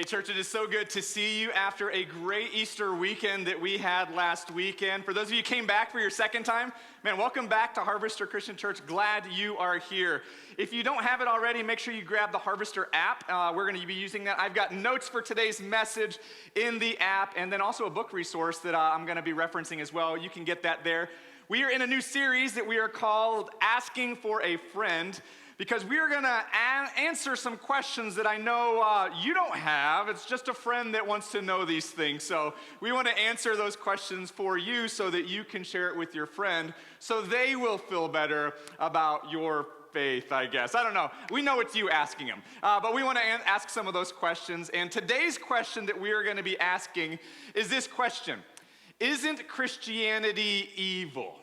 Church, it is so good to see you after a great Easter weekend that we had last weekend. For those of you who came back for your second time, man, welcome back to Harvester Christian Church. Glad you are here. If you don't have it already, make sure you grab the Harvester app. We're going to be using that. I've got notes for today's message in the app, and then also a book resource that I'm going to be referencing as well. You can get that there. We are in a new series that we are called Asking for a Friend, because we are going to answer some questions that I know you don't have. It's just a friend that wants to know these things. So we want to answer those questions for you so that you can share it with your friend so they will feel better about your faith, I guess. I don't know. We know it's you asking them. But we want to ask some of those questions. And today's question that we are going to be asking is this question: isn't Christianity evil?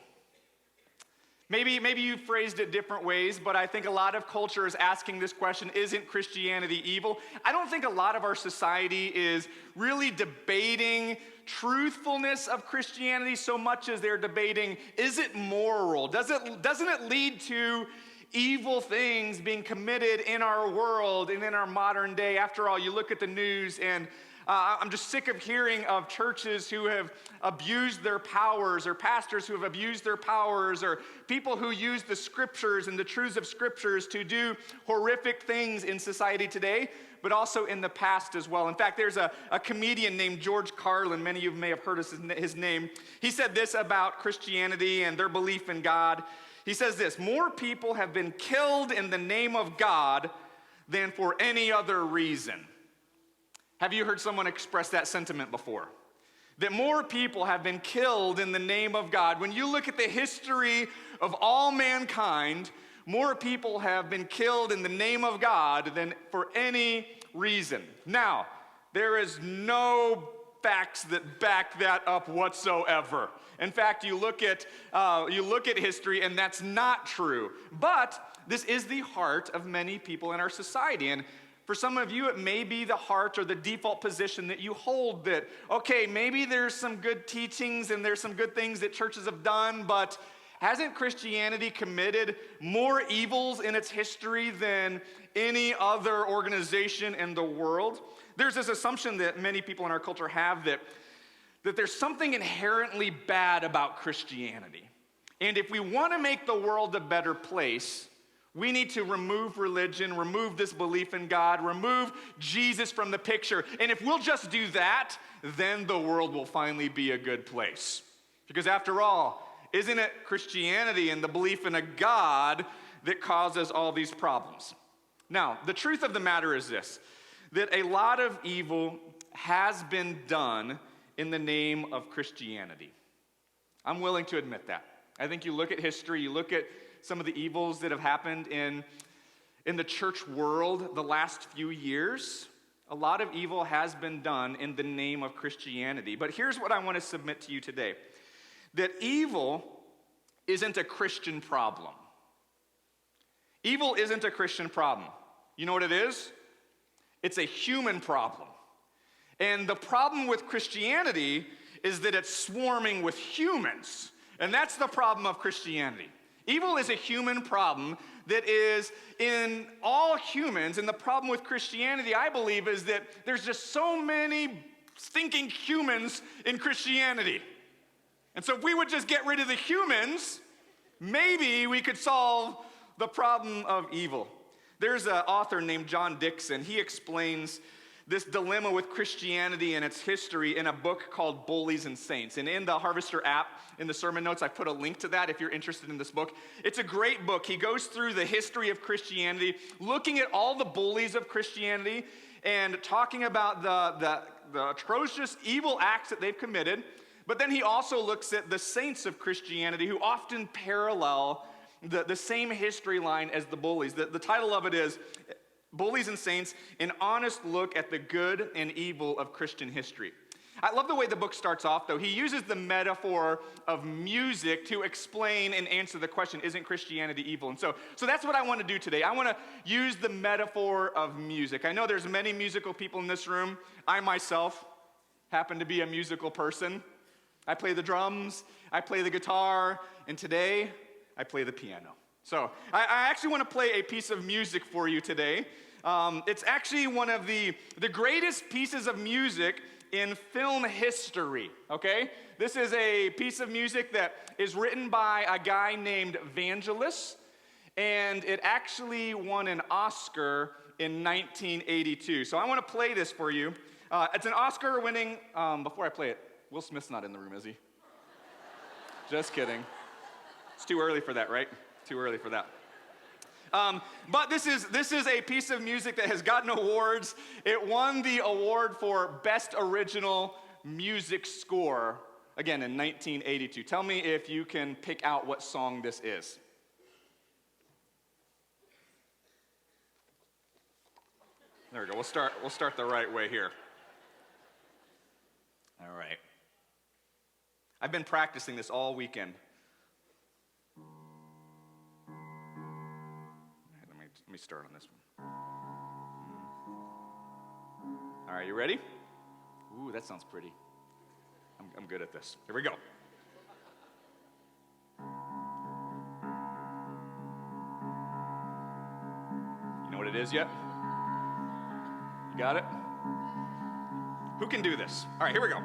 Maybe you phrased it different ways, but I think a lot of culture is asking this question: isn't Christianity evil? I don't think a lot of our society is really debating truthfulness of Christianity so much as they're debating, is it moral? Doesn't it lead to evil things being committed in our world and in our modern day? After all, you look at the news and I'm just sick of hearing of churches who have abused their powers, or pastors who have abused their powers, or people who use the scriptures and the truths of scriptures to do horrific things in society today, but also in the past as well. In fact, there's a comedian named George Carlin. Many of you may have heard his name. He said this about Christianity and their belief in God. He says this: more people have been killed in the name of God than for any other reason. Have you heard someone express that sentiment before? That more people have been killed in the name of God. When you look at the history of all mankind, more people have been killed in the name of God than for any reason. Now, there is no facts that back that up whatsoever. In fact, you look at history, and that's not true. But this is the heart of many people in our society. And for some of you, it may be the heart or the default position that you hold, that, okay, maybe there's some good teachings and there's some good things that churches have done, but hasn't Christianity committed more evils in its history than any other organization in the world? There's this assumption that many people in our culture have that there's something inherently bad about Christianity. And if we want to make the world a better place, we need to remove religion, remove this belief in God, remove Jesus from the picture. And if we'll just do that, then the world will finally be a good place. Because after all, isn't it Christianity and the belief in a God that causes all these problems? Now, the truth of the matter is this: that a lot of evil has been done in the name of Christianity. I'm willing to admit that. I think you look at history, you look at some of the evils that have happened in the church world the last few years. A lot of evil has been done in the name of Christianity. But here's what I want to submit to you today: that evil isn't a Christian problem. Evil isn't a Christian problem. You know what it is? It's a human problem. And the problem with Christianity is that it's swarming with humans. And that's the problem of Christianity. Evil is a human problem that is in all humans, and the problem with Christianity, I believe, is that there's just so many stinking humans in Christianity. And so if we would just get rid of the humans, maybe we could solve the problem of evil. There's an author named John Dixon. He explains this dilemma with Christianity and its history in a book called Bullies and Saints. And in the Harvester app, in the sermon notes, I put a link to that if you're interested in this book. It's a great book. He goes through the history of Christianity, looking at all the bullies of Christianity and talking about the atrocious evil acts that they've committed. But then he also looks at the saints of Christianity, who often parallel the same history line as the bullies. The title of it is Bullies and Saints: An Honest Look at the Good and Evil of Christian History. I love the way the book starts off, though. He uses the metaphor of music to explain and answer the question, isn't Christianity evil? And so that's what I want to do today. I want to use the metaphor of music. I know there's many musical people in this room. I myself happen to be a musical person. I play the drums, I play the guitar, and today I play the piano. So I actually want to play a piece of music for you today. It's actually one of the greatest pieces of music in film history, okay? This is a piece of music that is written by a guy named Vangelis, and it actually won an Oscar in 1982. So I want to play this for you. It's an Oscar-winning, before I play it, Will Smith's not in the room, is he? Just kidding. It's too early for that, right? Too early for that. But this is a piece of music that has gotten awards. It won the award for Best Original Music Score, again, in 1982. Tell me if you can pick out what song this is. There we go. We'll start the right way here. All right. I've been practicing this all weekend. Let me start on this one. All right, you ready? Ooh, that sounds pretty. I'm good at this. Here we go. You know what it is yet? You got it? Who can do this? All right, here we go.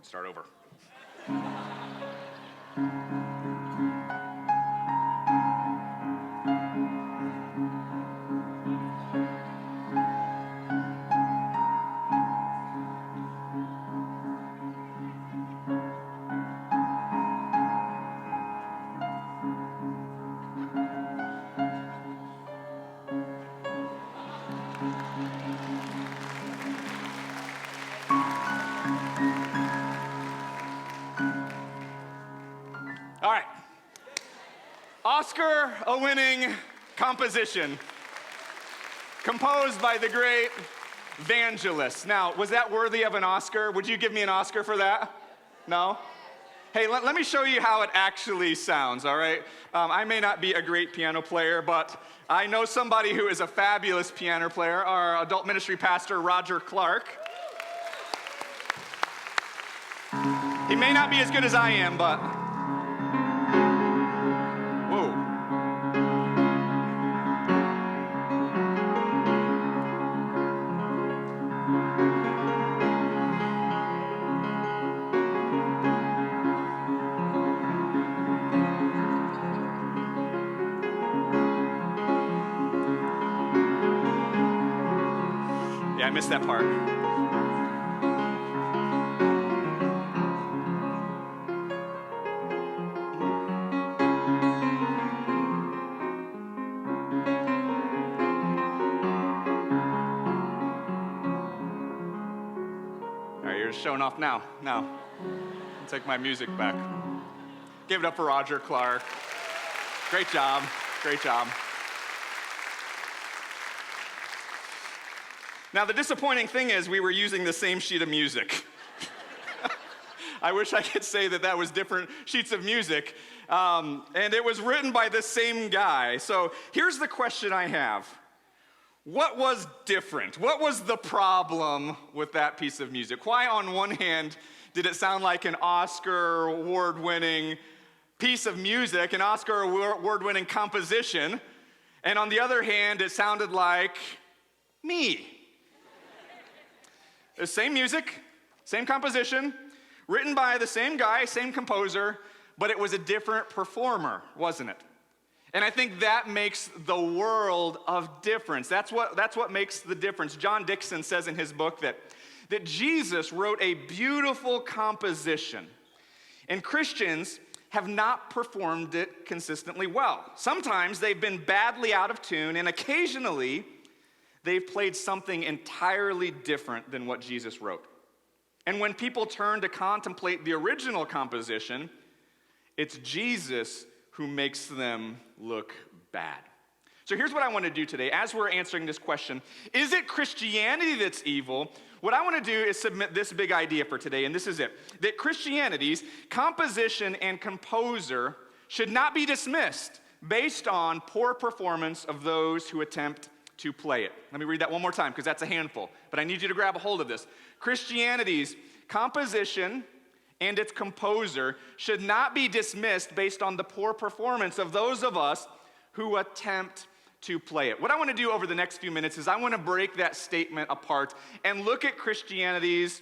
Start over. All right. Oscar-winning composition, composed by the great Vangelis. Now, was that worthy of an Oscar? Would you give me an Oscar for that? No? Hey, let me show you how it actually sounds, all right? I may not be a great piano player, but I know somebody who is a fabulous piano player, our adult ministry pastor, Roger Clark. He may not be as good as I am, but... I missed that part. All right, you're just showing off now. I'll take my music back. Give it up for Roger Clark. Great job. Great job. Now, the disappointing thing is we were using the same sheet of music. I wish I could say that was different sheets of music. And it was written by the same guy. So here's the question I have. What was different? What was the problem with that piece of music? Why, on one hand, did it sound like an Oscar award-winning piece of music, an Oscar award-winning composition, and on the other hand, it sounded like me? The same music, same composition, written by the same guy, same composer, but it was a different performer, wasn't it? And I think that makes the world of difference. That's what makes the difference. John Dixon says in his book that Jesus wrote a beautiful composition, and Christians have not performed it consistently well. Sometimes they've been badly out of tune, and occasionally they've played something entirely different than what Jesus wrote. And when people turn to contemplate the original composition, it's Jesus who makes them look bad. So here's what I want to do today. As we're answering this question, is it Christianity that's evil? What I want to do is submit this big idea for today, and this is it. That Christianity's composition and composer should not be dismissed. based on poor performance of those who attempt to play it. Let me read that one more time because that's a handful, but I need you to grab a hold of this. Christianity's composition and its composer should not be dismissed based on the poor performance of those of us who attempt to play it. What I want to do over the next few minutes is I want to break that statement apart and look at Christianity's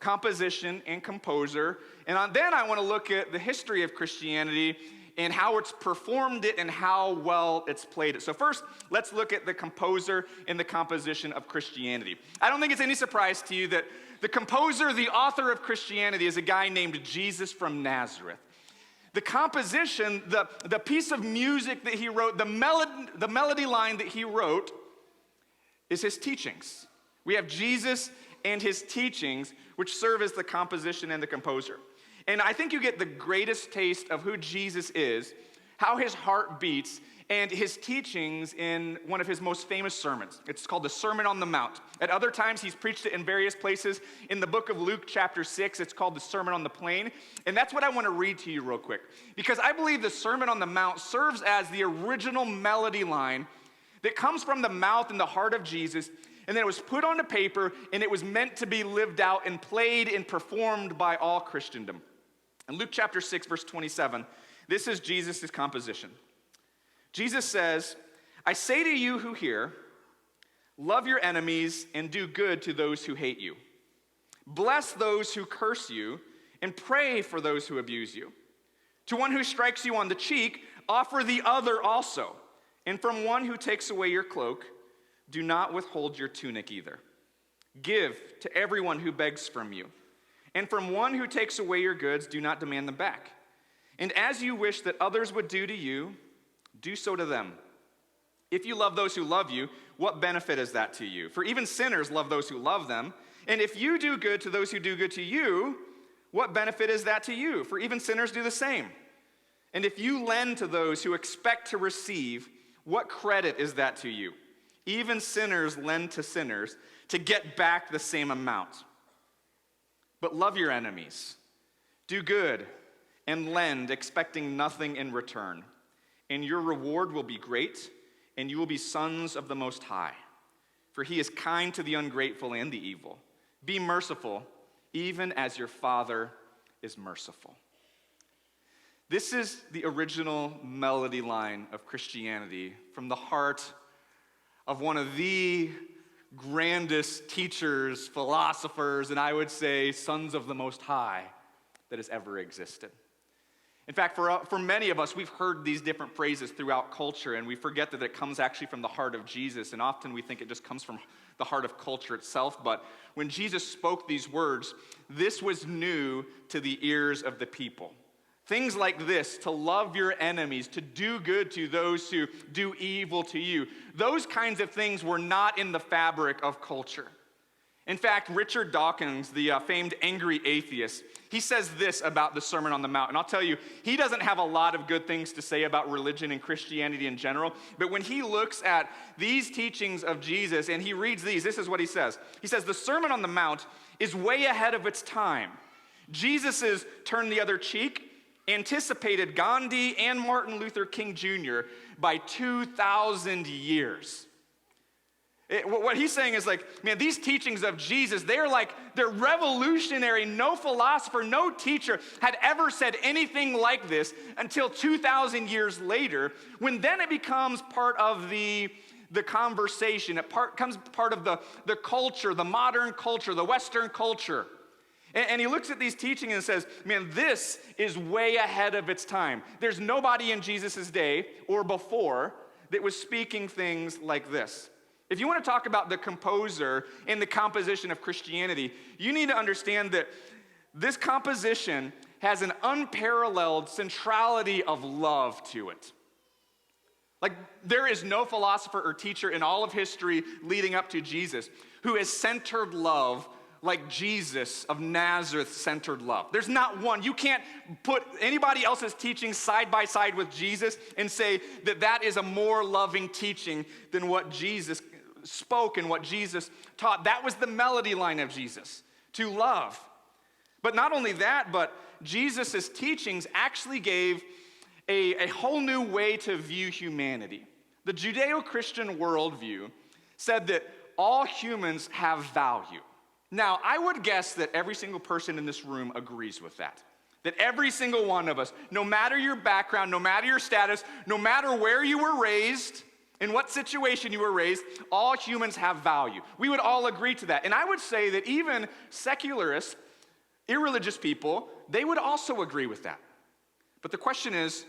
composition and composer, and then I want to look at the history of Christianity and how it's performed it and how well it's played it. So first, let's look at the composer and the composition of Christianity. I don't think it's any surprise to you that the composer, the author of Christianity, is a guy named Jesus from Nazareth. The composition, the piece of music that he wrote, the melody line that he wrote is his teachings. We have Jesus and his teachings, which serve as the composition and the composer. And I think you get the greatest taste of who Jesus is, how his heart beats, and his teachings in one of his most famous sermons. It's called the Sermon on the Mount. At other times, he's preached it in various places. In the book of Luke, chapter 6, it's called the Sermon on the Plain. And that's what I want to read to you real quick, because I believe the Sermon on the Mount serves as the original melody line that comes from the mouth and the heart of Jesus, and then it was put onto paper, and it was meant to be lived out and played and performed by all Christendom. In Luke chapter 6, verse 27, this is Jesus' composition. Jesus says, "I say to you who hear, love your enemies and do good to those who hate you. Bless those who curse you and pray for those who abuse you. To one who strikes you on the cheek, offer the other also. And from one who takes away your cloak, do not withhold your tunic either. Give to everyone who begs from you. And from one who takes away your goods, do not demand them back. And as you wish that others would do to you, do so to them. If you love those who love you, what benefit is that to you? For even sinners love those who love them. And if you do good to those who do good to you, what benefit is that to you? For even sinners do the same. And if you lend to those who expect to receive, what credit is that to you? Even sinners lend to sinners to get back the same amount. But love your enemies, do good, and lend, expecting nothing in return. And your reward will be great, and you will be sons of the Most High. For he is kind to the ungrateful and the evil. Be merciful, even as your Father is merciful." This is the original melody line of Christianity from the heart of one of the grandest teachers, philosophers, and I would say sons of the Most High that has ever existed. In fact, for many of us, we've heard these different phrases throughout culture, and we forget that it comes actually from the heart of Jesus, and often we think it just comes from the heart of culture itself. But when Jesus spoke these words, this was new to the ears of the people. Things like this, to love your enemies, to do good to those who do evil to you, those kinds of things were not in the fabric of culture. In fact, Richard Dawkins, the famed angry atheist, he says this about the Sermon on the Mount. And I'll tell you, he doesn't have a lot of good things to say about religion and Christianity in general. But when he looks at these teachings of Jesus and he reads these, this is what he says. He says, the Sermon on the Mount is way ahead of its time. Jesus's turn the other cheek anticipated Gandhi and Martin Luther King Jr. by 2,000 years. What he's saying is like, man, these teachings of Jesus, they're revolutionary. No philosopher, no teacher had ever said anything like this until 2,000 years later, when then it becomes part of the conversation. It becomes part of the culture, the modern culture, the Western culture. And he looks at these teachings and says, man, this is way ahead of its time. There's nobody in Jesus' day or before that was speaking things like this. If you want to talk about the composer and the composition of Christianity, you need to understand that this composition has an unparalleled centrality of love to it. Like, there is no philosopher or teacher in all of history leading up to Jesus who has centered love like Jesus of Nazareth centered love. There's not one. You can't put anybody else's teaching side by side with Jesus and say that that is a more loving teaching than what Jesus spoke and what Jesus taught. That was the melody line of Jesus, to love. But not only that, but Jesus' teachings actually gave a whole new way to view humanity. The Judeo-Christian worldview said that all humans have value. Now, I would guess that every single person in this room agrees with that. That every single one of us, no matter your background, no matter your status, no matter where you were raised, in what situation you were raised, all humans have value. We would all agree to that. And I would say that even secularists, irreligious people, they would also agree with that. But the question is,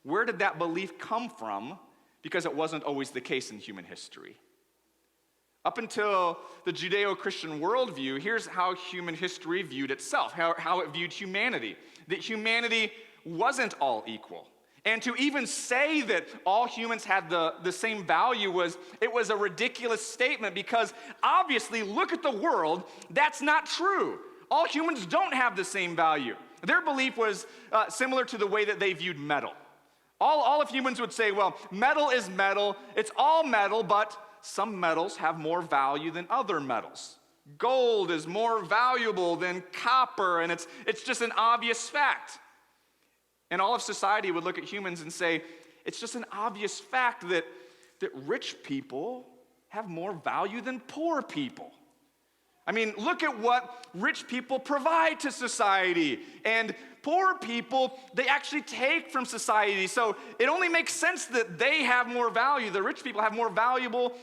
where did that belief come from? Because it wasn't always the case in human history. Up until the Judeo-Christian worldview, here's how human history viewed itself, how it viewed humanity. That humanity wasn't all equal. And to even say that all humans had the same value was a ridiculous statement, because obviously, look at the world, that's not true. All humans don't have the same value. Their belief was similar to the way that they viewed metal. All of humans would say, well, metal is metal, it's all metal, but some metals have more value than other metals. Gold is more valuable than copper, and it's just an obvious fact. And all of society would look at humans and say, it's just an obvious fact that rich people have more value than poor people. I mean, look at what rich people provide to society. And poor people, they actually take from society. So it only makes sense that they have more value. The rich people have more valuable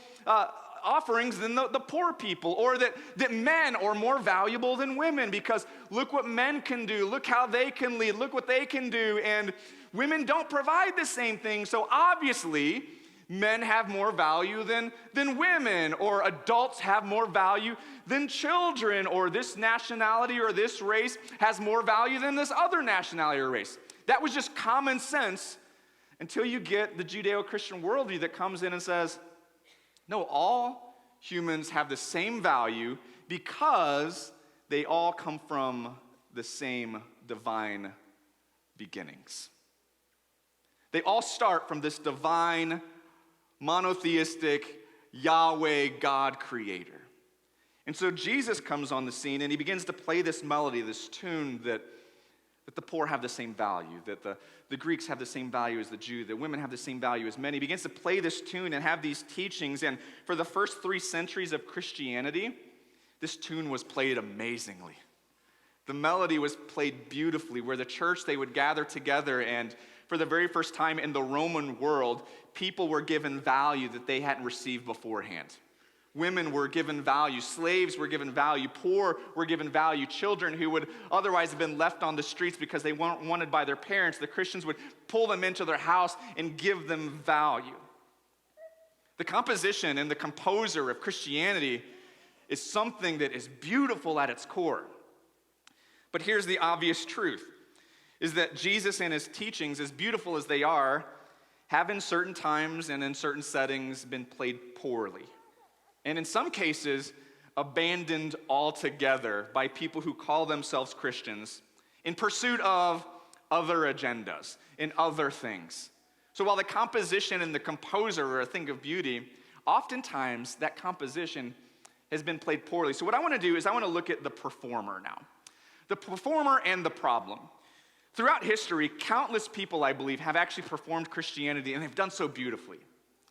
offerings than the poor people. Or that men are more valuable than women, because look what men can do. Look how they can lead. Look what they can do. And women don't provide the same thing. So obviously, men have more value than women, or adults have more value than children, or this nationality or this race has more value than this other nationality or race. That was just common sense until you get the Judeo-Christian worldview that comes in and says, no, all humans have the same value because they all come from the same divine beginnings. They all start from this divine, monotheistic Yahweh God creator. And so Jesus comes on the scene and he begins to play this melody, this tune that the poor have the same value, that the Greeks have the same value as the Jew, that women have the same value as men. He begins to play this tune and have these teachings. And for the first 3 centuries of Christianity, this tune was played amazingly. The melody was played beautifully, where the church, they would gather together, and for the very first time in the Roman world, people were given value that they hadn't received beforehand. Women were given value, slaves were given value, poor were given value, children who would otherwise have been left on the streets because they weren't wanted by their parents, the Christians would pull them into their house and give them value. The composition and the composer of Christianity is something that is beautiful at its core. But here's the obvious truth, is that Jesus and his teachings, as beautiful as they are, have in certain times and in certain settings been played poorly. And in some cases, abandoned altogether by people who call themselves Christians in pursuit of other agendas and other things. So while the composition and the composer are a thing of beauty, oftentimes that composition has been played poorly. So what I want to do is I want to look at the performer now. The performer and the problem. Throughout history, countless people, I believe, have actually performed Christianity, and they've done so beautifully.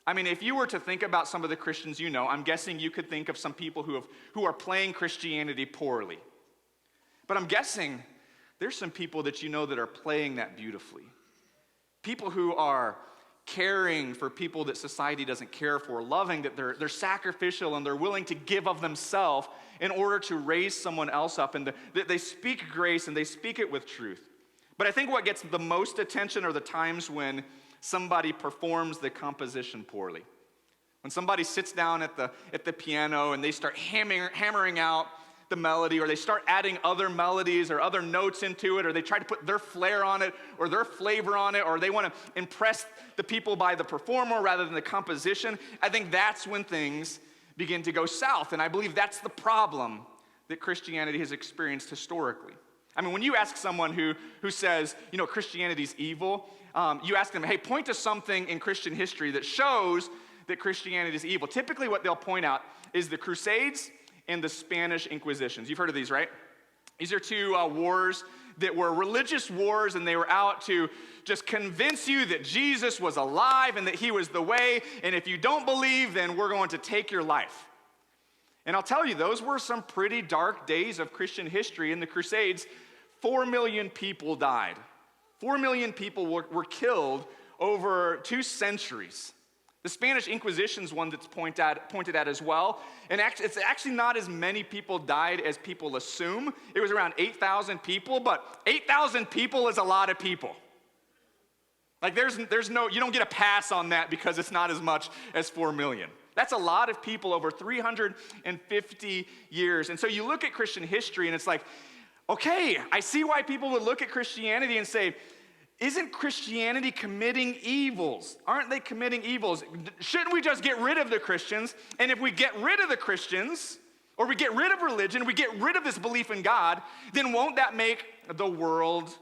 I mean, if you were to think about some of the Christians you know, I'm guessing you could think of some people who are playing Christianity poorly. But I'm guessing there's some people that you know that are playing that beautifully. People who are caring for people that society doesn't care for, loving, that they're sacrificial and they're willing to give of themselves in order to raise someone else up, and that they speak grace and they speak it with truth. But I think what gets the most attention are the times when somebody performs the composition poorly. When somebody sits down at the piano and they start hammering out the melody, or they start adding other melodies or other notes into it, or they try to put their flair on it or their flavor on it, or they want to impress the people by the performer rather than the composition, I think that's when things begin to go south. And I believe that's the problem that Christianity has experienced historically. I mean, when you ask someone who says, Christianity's evil, you ask them, hey, point to something in Christian history that shows that Christianity is evil. Typically what they'll point out is the Crusades and the Spanish Inquisitions. You've heard of these, right? These are two wars that were religious wars, and they were out to just convince you that Jesus was alive and that he was the way, and if you don't believe, then we're going to take your life. And I'll tell you, those were some pretty dark days of Christian history. In the Crusades, 4 million people died. 4 million people were killed over 2 centuries. The Spanish Inquisition's one that's pointed at as well. And it's actually not as many people died as people assume. It was around 8,000 people, but 8,000 people is a lot of people. Like there's no, you don't get a pass on that because it's not as much as 4 million. That's a lot of people over 350 years. And so you look at Christian history and it's like, okay, I see why people would look at Christianity and say, isn't Christianity committing evils? Aren't they committing evils? Shouldn't we just get rid of the Christians? And if we get rid of the Christians, or we get rid of religion, we get rid of this belief in God, then won't that make the world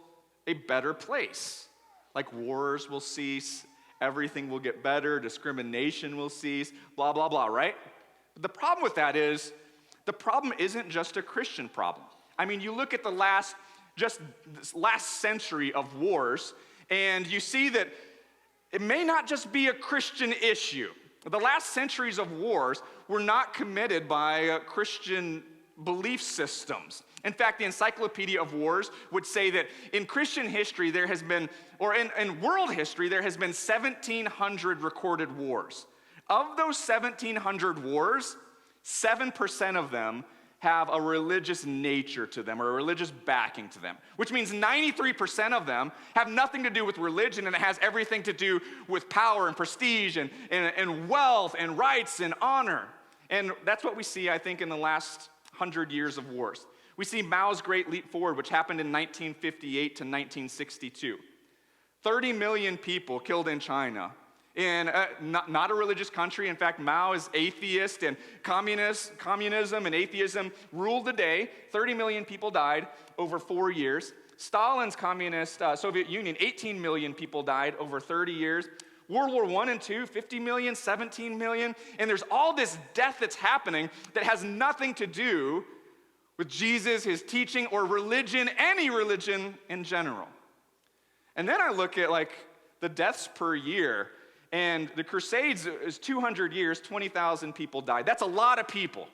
a better place? Like wars will cease, everything will get better, discrimination will cease, blah, blah, blah, right? But the problem with that is, the problem isn't just a Christian problem. I mean, you look at this last century of wars, and you see that it may not just be a Christian issue. The last centuries of wars were not committed by Christian belief systems. In fact, the Encyclopedia of Wars would say that in Christian history there has been, or in world history, there has been 1,700 recorded wars. Of those 1,700 wars, 7% of them have a religious nature to them or a religious backing to them, which means 93% of them have nothing to do with religion, and it has everything to do with power and prestige and wealth and rights and honor. And that's what we see, I think, in the last 100 years of wars. We see Mao's Great Leap Forward, which happened in 1958 to 1962. 30 million people killed in China. In not a religious country. In fact, Mao is atheist, and communism and atheism ruled the day. 30 million people died over 4 years. Stalin's communist Soviet Union, 18 million people died over 30 years. World War I and II, 50 million, 17 million. And there's all this death that's happening that has nothing to do with Jesus, his teaching, or religion, any religion in general. And then I look at like the deaths per year. And the Crusades is 200 years, 20,000 people died. That's a lot of people.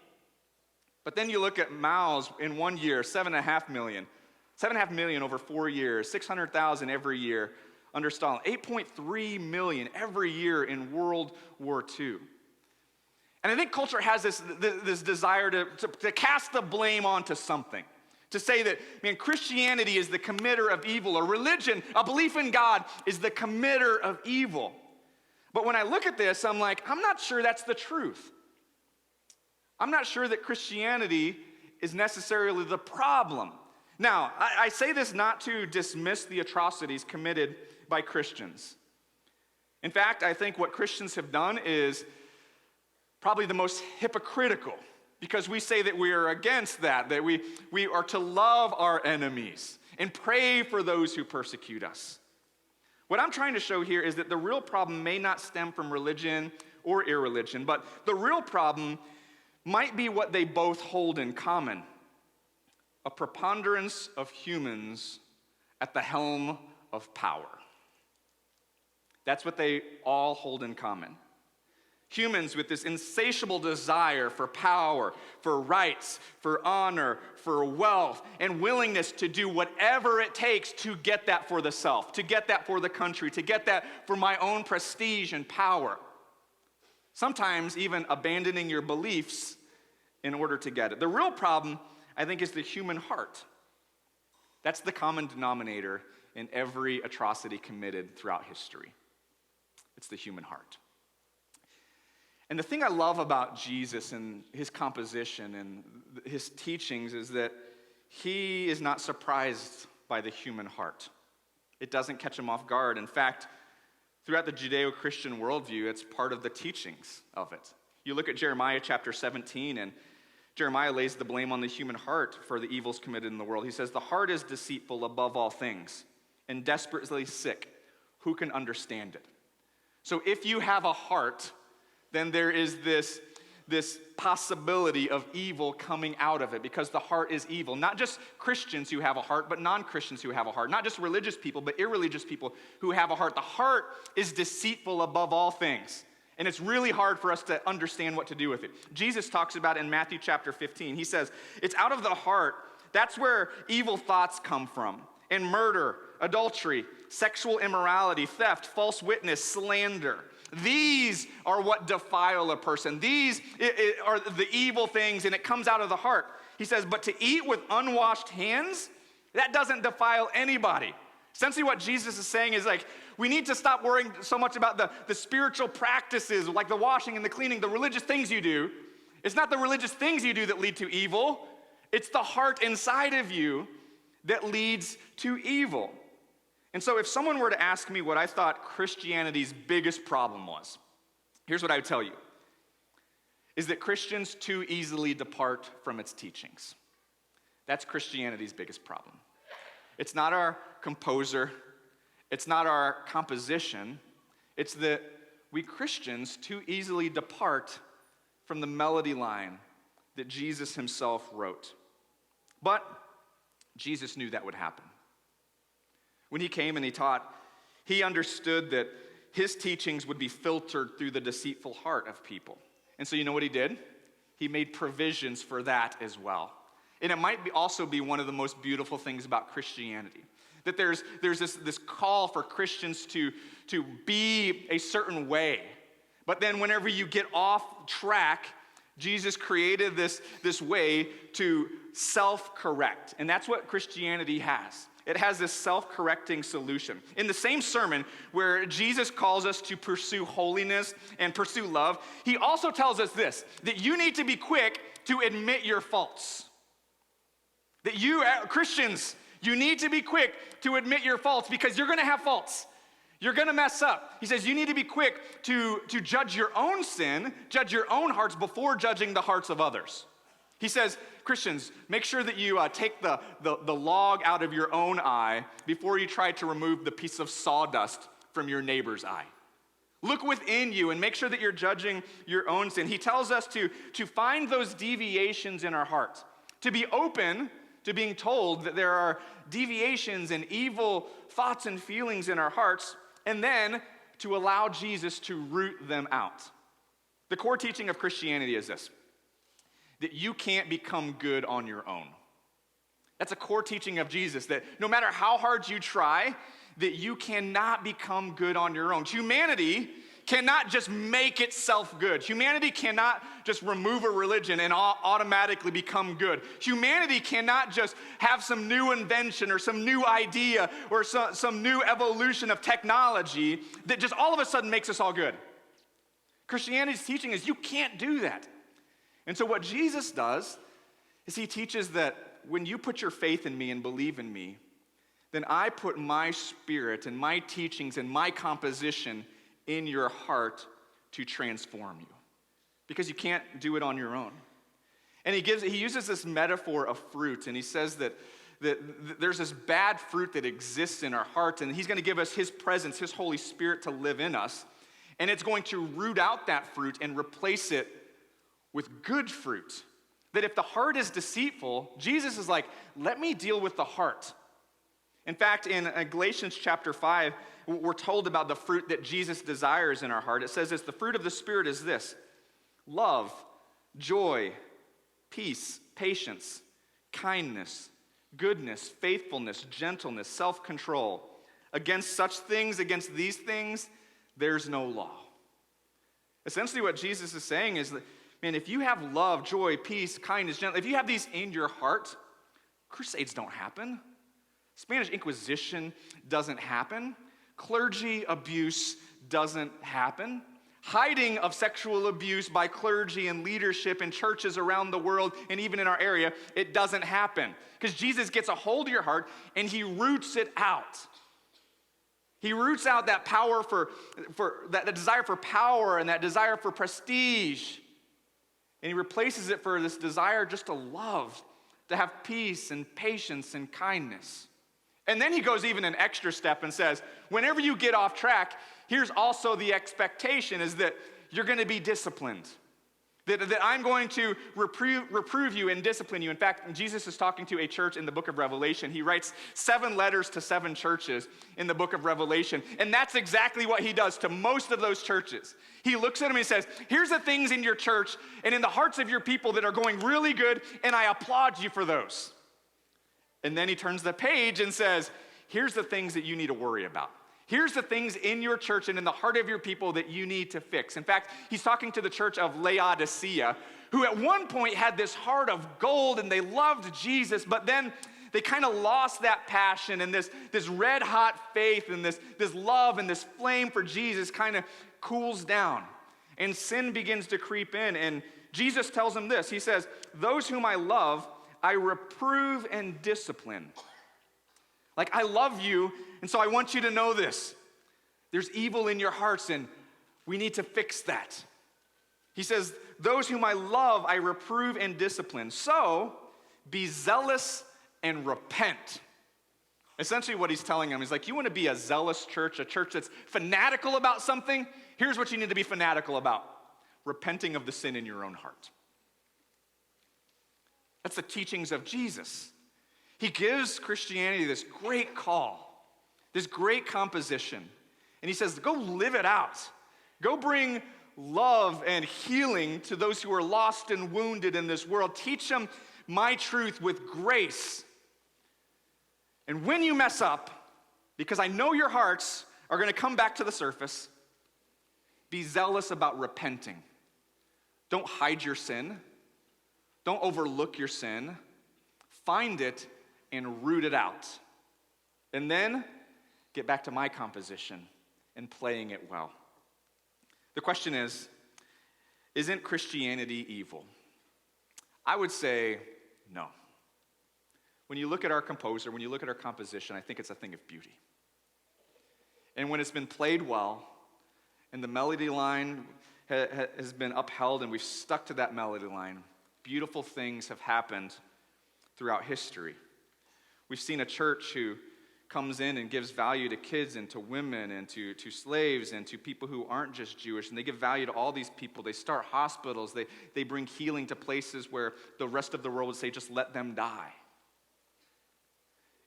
But then you look at Mao's in 1 year, 7.5 million. 7.5 million over 4 years, 600,000 every year under Stalin. 8.3 million every year in World War II. And I think culture has this desire to cast the blame onto something. To say that, man, Christianity is the committer of evil, or religion, a belief in God, is the committer of evil. But when I look at this, I'm like, I'm not sure that's the truth. I'm not sure that Christianity is necessarily the problem. Now, I say this not to dismiss the atrocities committed by Christians. In fact, I think what Christians have done is probably the most hypocritical, because we say that we are against that we are to love our enemies and pray for those who persecute us. What I'm trying to show here is that the real problem may not stem from religion or irreligion, but the real problem might be what they both hold in common: a preponderance of humans at the helm of power. That's what they all hold in common. Humans with this insatiable desire for power, for rights, for honor, for wealth, and willingness to do whatever it takes to get that for the self, to get that for the country, to get that for my own prestige and power. Sometimes even abandoning your beliefs in order to get it. The real problem, I think, is the human heart. That's the common denominator in every atrocity committed throughout history. It's the human heart. And the thing I love about Jesus and his composition and his teachings is that he is not surprised by the human heart. It doesn't catch him off guard. In fact, throughout the Judeo-Christian worldview, it's part of the teachings of it. You look at Jeremiah chapter 17, and Jeremiah lays the blame on the human heart for the evils committed in the world. He says, "The heart is deceitful above all things and desperately sick. Who can understand it?" So if you have a heart, then there is this this possibility of evil coming out of it because the heart is evil. Not just Christians who have a heart, but non-Christians who have a heart. Not just religious people, but irreligious people who have a heart. The heart is deceitful above all things. And it's really hard for us to understand what to do with it. Jesus talks about it in Matthew chapter 15. He says, it's out of the heart, that's where evil thoughts come from. And murder, adultery, sexual immorality, theft, false witness, slander. These are what defile a person. These are the evil things, and it comes out of the heart. He says, but to eat with unwashed hands, that doesn't defile anybody. Essentially what Jesus is saying is like, we need to stop worrying so much about the spiritual practices, like the washing and the cleaning, the religious things you do. It's not the religious things you do that lead to evil. It's the heart inside of you that leads to evil. And so if someone were to ask me what I thought Christianity's biggest problem was, here's what I would tell you, is that Christians too easily depart from its teachings. That's Christianity's biggest problem. It's not our composer, it's not our composition, it's that we Christians too easily depart from the melody line that Jesus himself wrote. But Jesus knew that would happen. When he came and he taught, he understood that his teachings would be filtered through the deceitful heart of people. And so you know what he did? He made provisions for that as well. And it might also be one of the most beautiful things about Christianity. That there's this call for Christians to be a certain way. But then whenever you get off track, Jesus created this way to self-correct. And that's what Christianity has. It has this self-correcting solution. In the same sermon where Jesus calls us to pursue holiness and pursue love, he also tells us this, that you need to be quick to admit your faults. That you, Christians, you need to be quick to admit your faults because you're going to have faults. You're going to mess up. He says you need to be quick to judge your own sin, judge your own hearts before judging the hearts of others. He says, Christians, make sure that you take the log out of your own eye before you try to remove the piece of sawdust from your neighbor's eye. Look within you and make sure that you're judging your own sin. He tells us to find those deviations in our heart, to be open to being told that there are deviations and evil thoughts and feelings in our hearts, and then to allow Jesus to root them out. The core teaching of Christianity is this, that you can't become good on your own. That's a core teaching of Jesus, that no matter how hard you try, that you cannot become good on your own. Humanity cannot just make itself good. Humanity cannot just remove a religion and automatically become good. Humanity cannot just have some new invention or some new idea or some new evolution of technology that just all of a sudden makes us all good. Christianity's teaching is you can't do that. And so what Jesus does is he teaches that when you put your faith in me and believe in me, then I put my spirit and my teachings and my composition in your heart to transform you. Because you can't do it on your own. And he uses this metaphor of fruit, and he says that there's this bad fruit that exists in our heart, and he's going to give us his presence, his Holy Spirit to live in us, and it's going to root out that fruit and replace it with good fruit. That if the heart is deceitful, Jesus is like, let me deal with the heart. In fact, in Galatians chapter 5, we're told about the fruit that Jesus desires in our heart. It says this, the fruit of the Spirit is this, love, joy, peace, patience, kindness, goodness, faithfulness, gentleness, self-control. Against these things, there's no law. Essentially what Jesus is saying is that, man, if you have love, joy, peace, kindness, gentleness, if you have these in your heart, crusades don't happen. Spanish Inquisition doesn't happen. Clergy abuse doesn't happen. Hiding of sexual abuse by clergy and leadership in churches around the world and even in our area, it doesn't happen. Because Jesus gets a hold of your heart and he roots it out. He roots out that power for that desire for power and that desire for prestige. And he replaces it for this desire just to love, to have peace and patience and kindness. And then he goes even an extra step and says, whenever you get off track, here's also the expectation is that you're going to be disciplined. that I'm going to reprove you and discipline you. In fact, Jesus is talking to a church in the book of Revelation. He writes 7 letters to 7 churches in the book of Revelation. And that's exactly what he does to most of those churches. He looks at them and he says, here's the things in your church and in the hearts of your people that are going really good, and I applaud you for those. And then he turns the page and says, here's the things that you need to worry about. Here's the things in your church and in the heart of your people that you need to fix. In fact, he's talking to the church of Laodicea, who at one point had this heart of gold and they loved Jesus, but then they kind of lost that passion, and this red hot faith and this love and this flame for Jesus kind of cools down. And sin begins to creep in. And Jesus tells them this. He says, those whom I love, I reprove and discipline. Like, I love you, and so I want you to know this. There's evil in your hearts, and we need to fix that. He says, those whom I love, I reprove and discipline. So, be zealous and repent. Essentially what he's telling them is like, you want to be a zealous church, a church that's fanatical about something? Here's what you need to be fanatical about. Repenting of the sin in your own heart. That's the teachings of Jesus. He gives Christianity this great call, this great composition. And he says, go live it out. Go bring love and healing to those who are lost and wounded in this world. Teach them my truth with grace. And when you mess up, because I know your hearts are going to come back to the surface, be zealous about repenting. Don't hide your sin. Don't overlook your sin. Find it and root it out. And then get back to my composition and playing it well. The question is, isn't Christianity evil? I would say no. When you look at our composer, when you look at our composition, I think it's a thing of beauty. And when it's been played well, and the melody line has been upheld, and we've stuck to that melody line, beautiful things have happened throughout history. We've seen a church who comes in and gives value to kids and to women and to slaves and to people who aren't just Jewish, and they give value to all these people. They start hospitals. They bring healing to places where the rest of the world would say, just let them die.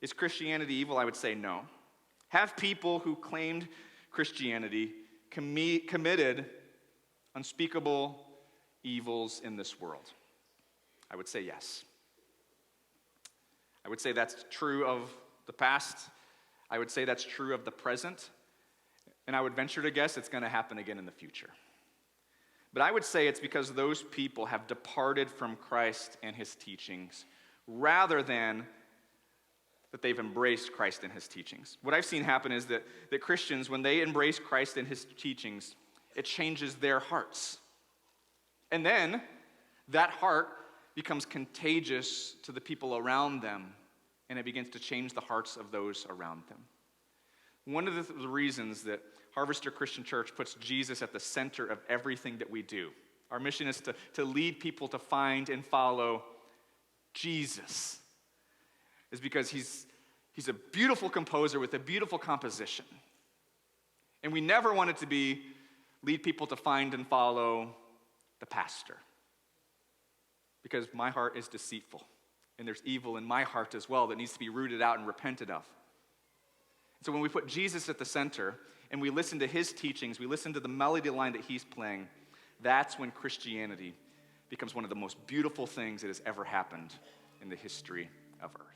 Is Christianity evil? I would say no. Have people who claimed Christianity committed unspeakable evils in this world? I would say yes. I would say that's true of the past. I would say that's true of the present. And I would venture to guess it's going to happen again in the future. But I would say it's because those people have departed from Christ and his teachings rather than that they've embraced Christ and his teachings. What I've seen happen is that Christians, when they embrace Christ and his teachings, it changes their hearts. And then that heart becomes contagious to the people around them, and it begins to change the hearts of those around them. One of the reasons that Harvester Christian Church puts Jesus at the center of everything that we do, our mission is to lead people to find and follow Jesus, is because he's a beautiful composer with a beautiful composition. And we never want it to be lead people to find and follow the pastor. Because my heart is deceitful, and there's evil in my heart as well that needs to be rooted out and repented of. So when we put Jesus at the center, and we listen to his teachings, we listen to the melody line that he's playing, that's when Christianity becomes one of the most beautiful things that has ever happened in the history of earth.